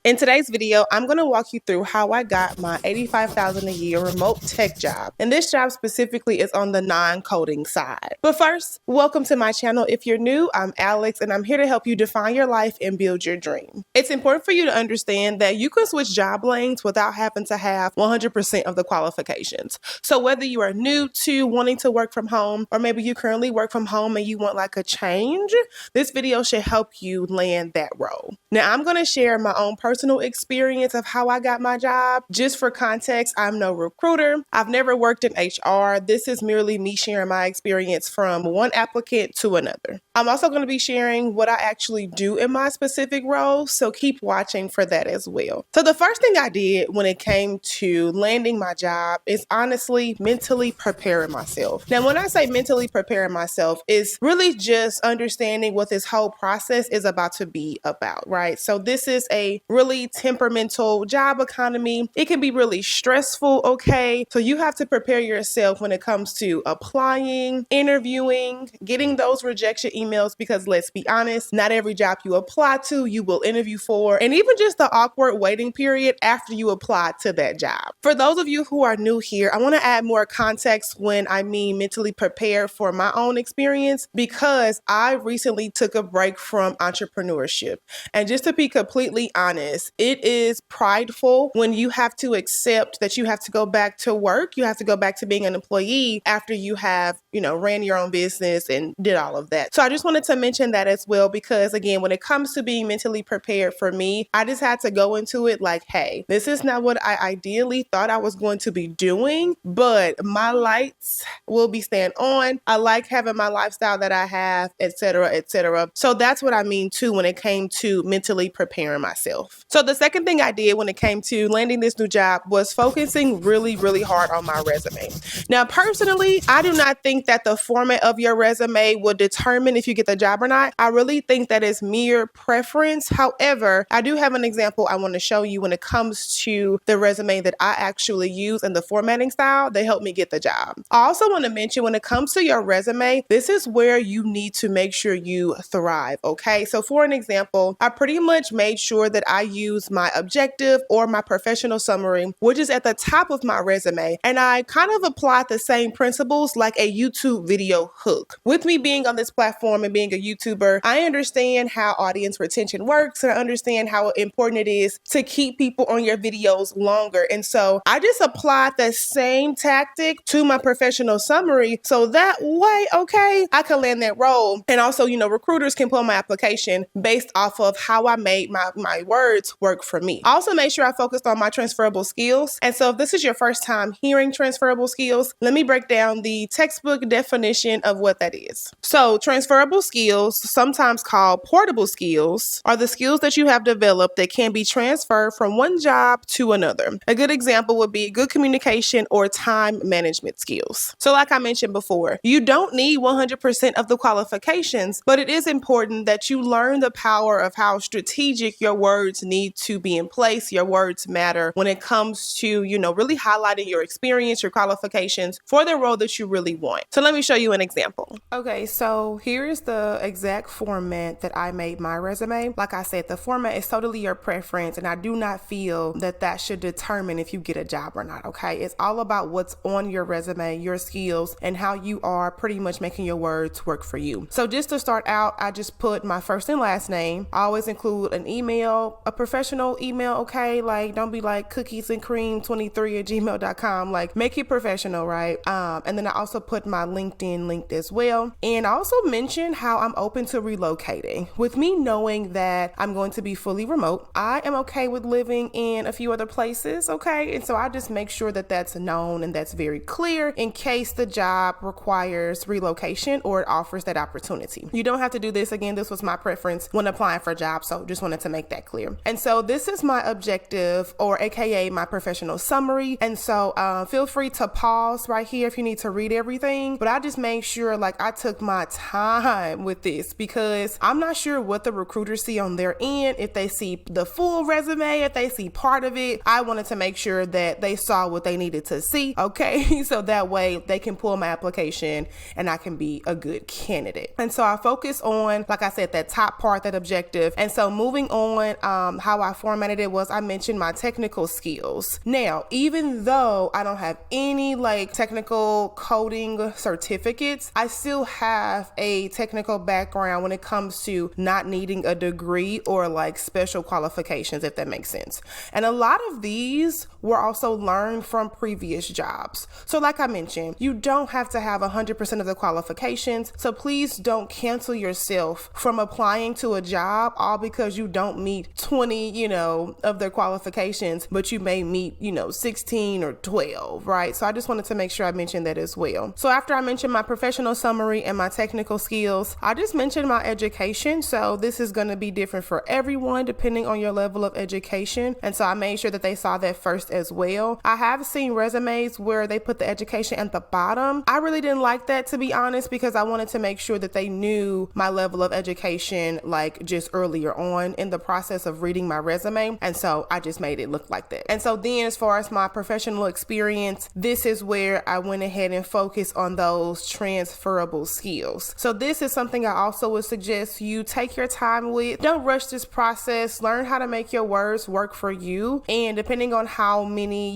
In today's video, I'm going to walk you through how I got my $85,000 a year remote tech job. And this job specifically is on the non-coding side. But first, welcome to my channel. If you're new, I'm Alex, and I'm here to help you define your life and build your dream. It's important for you to understand that you can switch job lanes without having to have 100% of the qualifications. So whether you are new to wanting to work from home, or maybe you currently work from home and you want like a change, this video should help you land that role. Now, I'm going to share my own personal experience of how I got my job. Just for context, I'm no recruiter. I've never worked in HR. This is merely me sharing my experience from one applicant to another. I'm also going to be sharing what I actually do in my specific role, so keep watching for that as well. So the first thing I did when it came to landing my job is honestly mentally preparing myself. Now, when I say mentally preparing myself, it's really just understanding what this whole process is about to be about, right? So this is a really temperamental job economy. It can be really stressful, okay? So you have to prepare yourself when it comes to applying, interviewing, getting those rejection emails, because let's be honest, not every job you apply to, you will interview for, and even just the awkward waiting period after you apply to that job. For those of you who are new here, I want to add more context when I mean mentally prepared for my own experience, because I recently took a break from entrepreneurship. And just to be completely honest, it is prideful when you have to accept that you have to go back to work, you have to go back to being an employee after you have, ran your own business and did all of that. So I just wanted to mention that as well, because again, when it comes to being mentally prepared for me, I just had to go into it like, hey, this is not what I ideally thought I was going to be doing, but my lights will be staying on. I like having my lifestyle that I have, etc., etc. So that's what I mean too when it came to mentally preparing myself. So the second thing I did when it came to landing this new job was focusing really, really hard on my resume. Now, personally, I do not think that the format of your resume will determine if you get the job or not. I really think that is mere preference. However, I do have an example I want to show you when it comes to the resume that I actually use and the formatting style that helped me get the job. I also want to mention when it comes to your resume, this is where you need to make sure you thrive, okay? So for an example, I pretty much made sure that I use my objective or my professional summary, which is at the top of my resume. And I kind of applied the same principles like a YouTube video hook. With me being on this platform and being a YouTuber, I understand how audience retention works, and I understand how important it is to keep people on your videos longer. And so I just applied the same tactic to my professional summary, so that way, okay, I can land that role. And also, recruiters can pull my application based off of how I made my words work for me. I also made sure I focused on my transferable skills. And so if this is your first time hearing transferable skills, let me break down the textbook definition of what that is. So transferable skills, sometimes called portable skills, are the skills that you have developed that can be transferred from one job to another. A good example would be good communication or time management skills. So like I mentioned before, you don't need 100% of the qualifications, but it is important that you learn the power of how strategic your words need to be in place. Your words matter when it comes to, really highlighting your experience, your qualifications for the role that you really want. So let me show you an example. Okay, so here is the exact format that I made my resume. Like I said, the format is totally your preference, and I do not feel that that should determine if you get a job or not, okay? It's all about what's on your resume, your skills, and how you are pretty much making your words work for you. So just to start out, I just put my first and last name. I always include an email, a professional email, okay? Like, don't be like cookiesandcream23@gmail.com. Like, make it professional, right? And then I also put my LinkedIn linked as well. And I also mentioned how I'm open to relocating. With me knowing that I'm going to be fully remote, I am okay with living in a few other places, okay? And so I just make sure that that's known and that's very clear in case the job requires relocation or it offers that opportunity. You don't have to do this. Again, this was my preference when applying for jobs, so just wanted to make that clear. And so this is my objective, or AKA my professional summary. And so feel free to pause right here if you need to read everything, but I just made sure like I took my time with this, because I'm not sure what the recruiters see on their end, if they see the full resume, if they see part of it. I wanted to make sure that they saw what they needed to see, okay? So that way they can pull my application and I can be a good candidate. And so I focus on, like I said, that top part, that objective. And so moving on, how I formatted it was I mentioned my technical skills. Now, even though I don't have any like technical coding certificates, I still have a technical background when it comes to not needing a degree or like special qualifications, if that makes sense. And a lot of these were also learned from previous jobs. So like I mentioned, you don't have to have 100% of the qualifications. So please don't cancel yourself from applying to a job all because you don't meet 20, of their qualifications, but you may meet, 16 or 12, right? So I just wanted to make sure I mentioned that as well. So after I mentioned my professional summary and my technical skills, I just mentioned my education. So this is going to be different for everyone depending on your level of education. And so I made sure that they saw that first as well. I have seen resumes where they put the education at the bottom. I really didn't like that, to be honest, because I wanted to make sure that they knew my level of education like just earlier on in the process of reading my resume. And so I just made it look like that. And so then as far as my professional experience, this is where I went ahead and focused on those transferable skills. So this is something I also would suggest you take your time with. Don't rush this process. Learn how to make your words work for you. And depending on how many,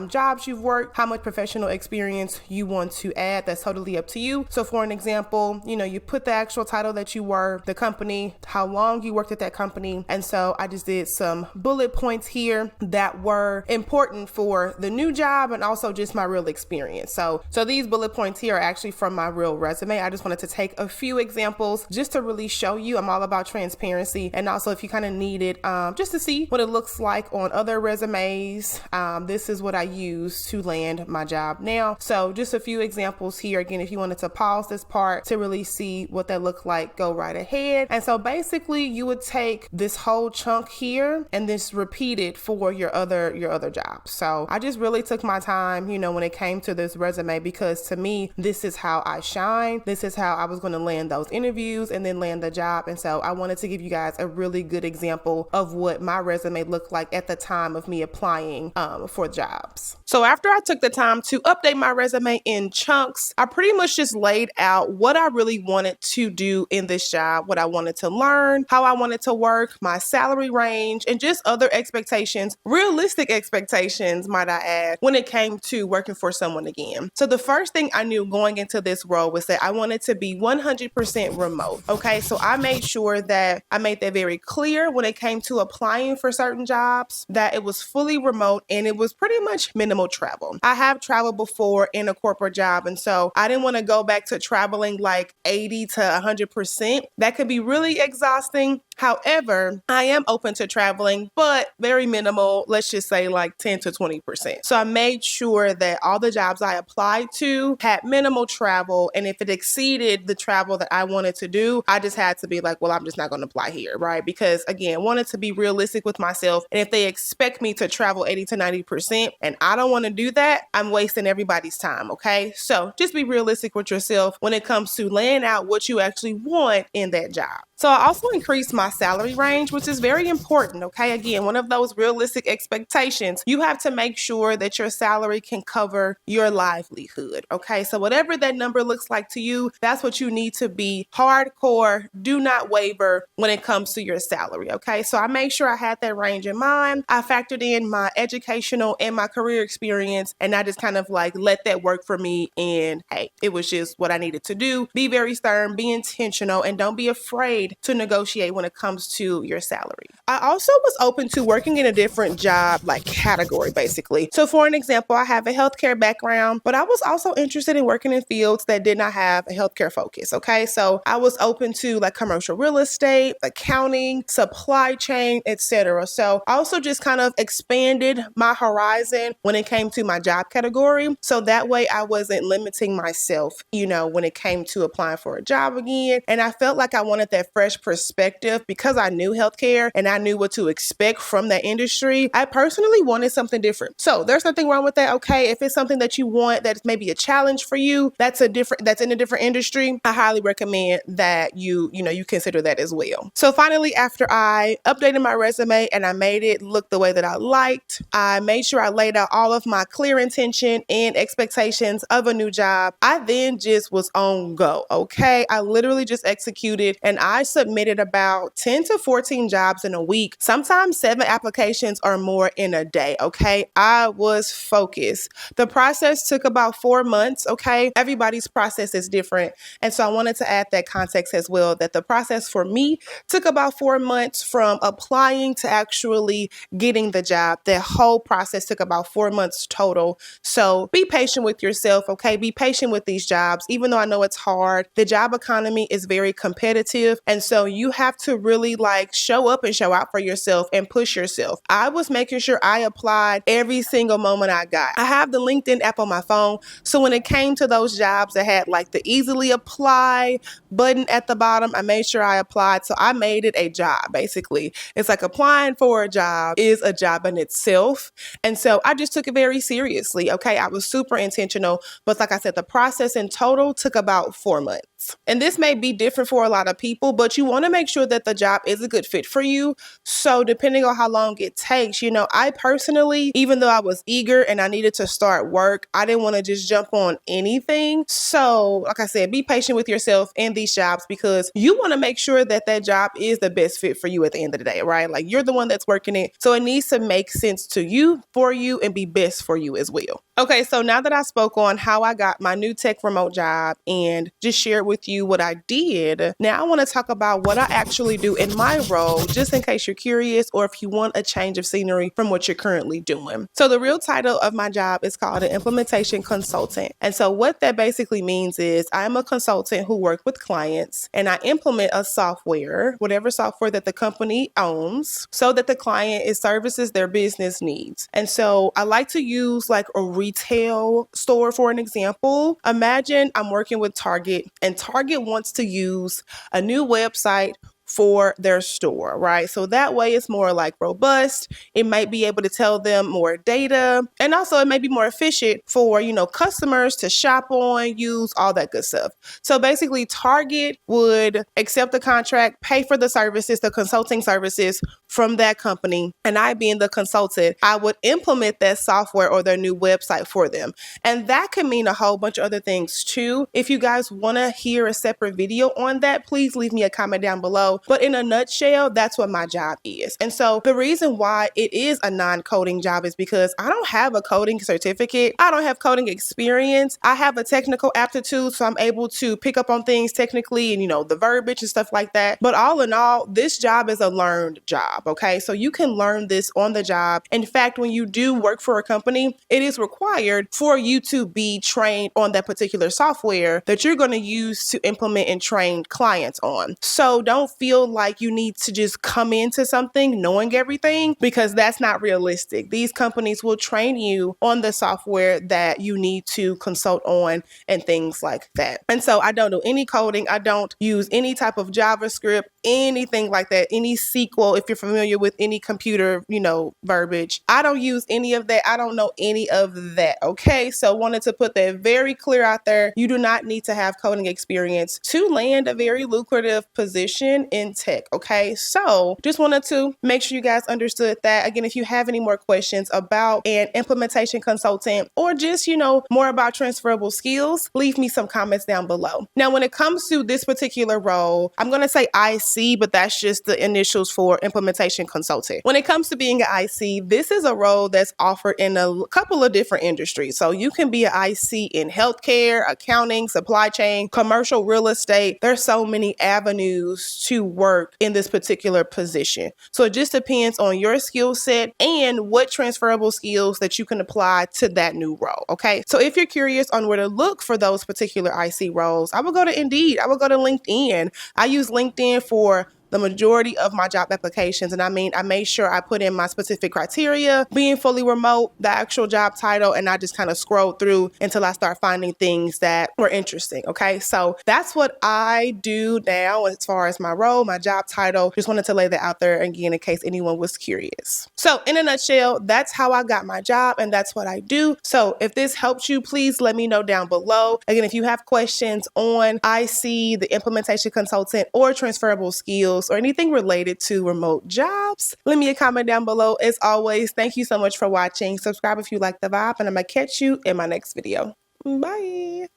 jobs you've worked, how much professional experience you want to add, that's totally up to you. So for an example, you put the actual title that you were, the company, how long you worked at that company. And so I just did some bullet points here that were important for the new job and also just my real experience. So these bullet points here are actually from my real resume. I just wanted to take a few examples just to really show you I'm all about transparency. And also if you kind of need it, just to see what it looks like on other resumes, this is what I use to land my job now. So just a few examples here. Again, if you wanted to pause this part to really see what that looked like, go right ahead. And so basically you would take this whole chunk here and just repeat it for your other jobs. So I just really took my time, when it came to this resume, because to me, this is how I shine. This is how I was going to land those interviews and then land the job. And so I wanted to give you guys a really good example of what my resume looked like at the time of me applying for jobs. So after I took the time to update my resume in chunks, I pretty much just laid out what I really wanted to do in this job, what I wanted to learn, how I wanted to work, my salary range, and just other expectations, realistic expectations, might I add, when it came to working for someone again. So the first thing I knew going into this role was that I wanted to be 100% remote. Okay, so I made sure that I made that very clear when it came to applying for certain jobs, that it was fully remote and it was pretty much minimal travel. I have traveled before in a corporate job, and so I didn't want to go back to traveling like 80 to 100%. That could be really exhausting. However, I am open to traveling, but very minimal, let's just say like 10 to 20%. So I made sure that all the jobs I applied to had minimal travel. And if it exceeded the travel that I wanted to do, I just had to be like, well, I'm just not going to apply here, right? Because again, wanted to be realistic with myself. And if they expect me to travel 80 to 90% and I don't want to do that, I'm wasting everybody's time, okay? So just be realistic with yourself when it comes to laying out what you actually want in that job. So I also increased my salary range, which is very important, okay? Again, one of those realistic expectations, you have to make sure that your salary can cover your livelihood, okay? So whatever that number looks like to you, that's what you need to be hardcore, do not waver when it comes to your salary, okay? So I made sure I had that range in mind. I factored in my educational and my career experience, and I just kind of like let that work for me. And hey, it was just what I needed to do. Be very stern, be intentional, and don't be afraid to negotiate when it comes to your salary. I also was open to working in a different job, like category, basically. So for an example, I have a healthcare background, but I was also interested in working in fields that did not have a healthcare focus, okay? So I was open to like commercial real estate, accounting, supply chain, etc. So I also just kind of expanded my horizon when it came to my job category. So that way I wasn't limiting myself, when it came to applying for a job again. And I felt like I wanted that fresh perspective because I knew healthcare and I knew what to expect from that industry. I personally wanted something different. So there's nothing wrong with that. Okay. If it's something that you want, that's maybe a challenge for you, that's in a different industry, I highly recommend that you consider that as well. So finally, after I updated my resume and I made it look the way that I liked, I made sure I laid out all of my clear intention and expectations of a new job. I then just was on go. Okay. I literally just executed and I I submitted about 10 to 14 jobs in a week, sometimes 7 applications or more in a day, okay? I was focused. The process took about 4 months, okay? Everybody's process is different. And so I wanted to add that context as well, that the process for me took about 4 months from applying to actually getting the job. That whole process took about 4 months total. So be patient with yourself, okay? Be patient with these jobs. Even though I know it's hard, the job economy is very competitive. And so you have to really like show up and show out for yourself and push yourself. I was making sure I applied every single moment I got. I have the LinkedIn app on my phone. So when it came to those jobs that had like the easily apply button at the bottom, I made sure I applied. So I made it a job, basically. It's like applying for a job is a job in itself. And so I just took it very seriously, okay? I was super intentional. But like I said, the process in total took about 4 months. And this may be different for a lot of people, but you want to make sure that the job is a good fit for you. So depending on how long it takes, you know, I personally, even though I was eager and I needed to start work, I didn't want to just jump on anything. So like I said, be patient with yourself in these jobs because you want to make sure that that job is the best fit for you at the end of the day, right? Like you're the one that's working it. So it needs to make sense to you, for you, and be best for you as well. Okay, so now that I spoke on how I got my new tech remote job and just shared with you what I did, now I want to talk about what I actually do in my role, just in case you're curious or if you want a change of scenery from what you're currently doing. So the real title of my job is called an implementation consultant. And so what that basically means is I'm a consultant who works with clients and I implement a software, whatever software that the company owns, so that the client services their business needs. And so I like to use like a retail store for an example. Imagine I'm working with Target and Target wants to use a new website for their store, right? So that way it's more like robust. It might be able to tell them more data. And also it may be more efficient for, you know, customers to shop on, use, all that good stuff. So basically Target would accept the contract, pay for the services, the consulting services from that company. And I being the consultant, I would implement that software or their new website for them. And that can mean a whole bunch of other things too. If you guys want to hear a separate video on that, please leave me a comment down below. But in a nutshell, that's what my job is. And so the reason why it is a non-coding job is because I don't have a coding certificate. I don't have coding experience. I have a technical aptitude, so I'm able to pick up on things technically and, you know, the verbiage and stuff like that. But all in all, this job is a learned job, okay? So you can learn this on the job. In fact, when you do work for a company, it is required for you to be trained on that particular software that you're going to use to implement and train clients on. So don't feel like you need to just come into something knowing everything because that's not realistic. These companies will train you on the software that you need to consult on and things like that. And so I don't do any coding. I don't use any type of JavaScript, anything like that, any SQL, if you're familiar with any computer, you know, verbiage. I don't use any of that. I don't know any of that. Okay. So wanted to put that very clear out there. You do not need to have coding experience to land a very lucrative position in tech. Okay. So just wanted to make sure you guys understood that. Again, if you have any more questions about an implementation consultant or just, you know, more about transferable skills, leave me some comments down below. Now, when it comes to this particular role, I'm going to say IC, but that's just the initials for implementation consultant. When it comes to being an IC, this is a role that's offered in a couple of different industries. So you can be an IC in healthcare, accounting, supply chain, commercial real estate. There's so many avenues to work in this particular position. So it just depends on your skill set and what transferable skills that you can apply to that new role. Okay. So if you're curious on where to look for those particular IC roles, I would go to Indeed. I would go to LinkedIn. I use LinkedIn for the majority of my job applications. And I made sure I put in my specific criteria, being fully remote, the actual job title, and I just kind of scrolled through until I start finding things that were interesting. Okay. So that's what I do now as far as my role, my job title. Just wanted to lay that out there again in case anyone was curious. So in a nutshell, that's how I got my job and that's what I do. So if this helps you, please let me know down below. Again, if you have questions on IC, the implementation consultant, or transferable skills, or anything related to remote jobs, leave me a comment down below. As always, thank you so much for watching. Subscribe if you like the vibe, and I'm gonna catch you in my next video. Bye.